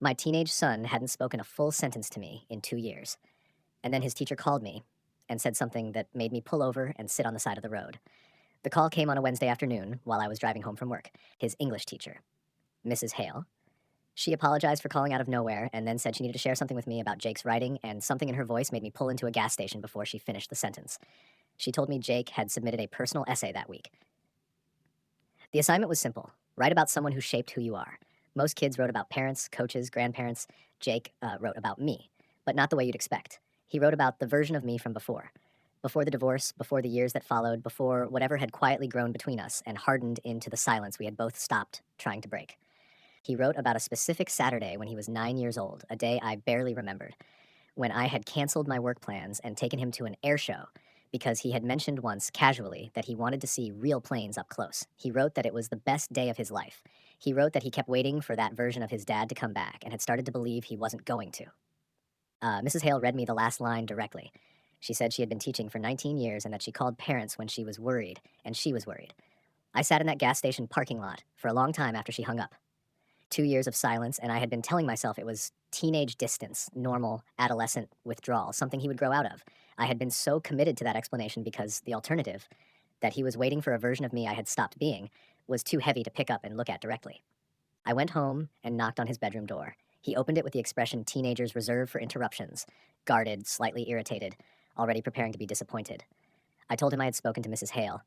My teenage son hadn't spoken a full sentence to me in 2 years, and then his teacher called me and said something that made me pull over and sit on the side of the road. The call came on a Wednesday afternoon while I was driving home from work. His English teacher, Mrs. Hale. She apologized for calling out of nowhere and then said she needed to share something with me about Jake's writing, and something in her voice made me pull into a gas station before she finished the sentence. She told me Jake had submitted a personal essay that week. The assignment was simple: write about someone who shaped who you are. Most kids wrote about parents, coaches, grandparents. Jake wrote about me, but not the way you'd expect. He wrote about the version of me from before the divorce, before the years that followed, before whatever had quietly grown between us and hardened into the silence we had both stopped trying to break. He wrote about a specific Saturday when he was 9 years old, a day I barely remembered, when I had canceled my work plans and taken him to an air show because he had mentioned once casually that he wanted to see real planes up close. He wrote that it was the best day of his life. He wrote that he kept waiting for that version of his dad to come back and had started to believe he wasn't going to. Mrs. Hale read me the last line directly. She said she had been teaching for 19 years and that she called parents when she was worried, and she was worried. I sat in that gas station parking lot for a long time after she hung up. 2 years of silence, and I had been telling myself it was teenage distance, normal adolescent withdrawal, something he would grow out of. I had been so committed to that explanation because the alternative, that he was waiting for a version of me I had stopped being, was too heavy to pick up and look at directly. I went home and knocked on his bedroom door. He opened it with the expression teenagers reserve for interruptions, guarded, slightly irritated, already preparing to be disappointed. I told him I had spoken to Mrs. Hale.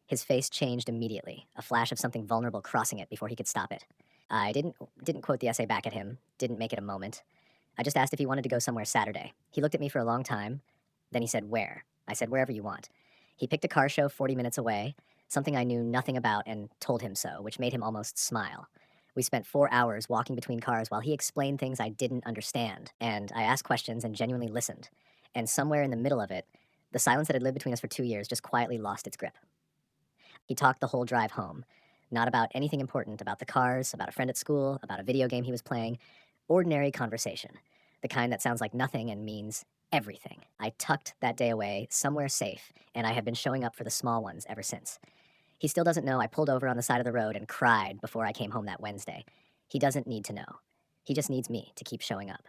His face changed immediately, a flash of something vulnerable crossing it before he could stop it. I didn't quote the essay back at him, didn't make it a moment. I just asked if he wanted to go somewhere Saturday. He looked at me for a long time. Then he said, "Where?" I said, "Wherever you want." He picked a car show 40 minutes away, something I knew nothing about, and told him so, which made him almost smile. We spent 4 hours walking between cars while he explained things I didn't understand, and I asked questions and genuinely listened. And somewhere in the middle of it, the silence that had lived between us for 2 years just quietly lost its grip. He talked the whole drive home. Not about anything important, about the cars, about a friend at school, about a video game he was playing. Ordinary conversation. The kind that sounds like nothing and means everything. I tucked that day away somewhere safe, and I have been showing up for the small ones ever since. He still doesn't know I pulled over on the side of the road and cried before I came home that Wednesday. He doesn't need to know. He just needs me to keep showing up.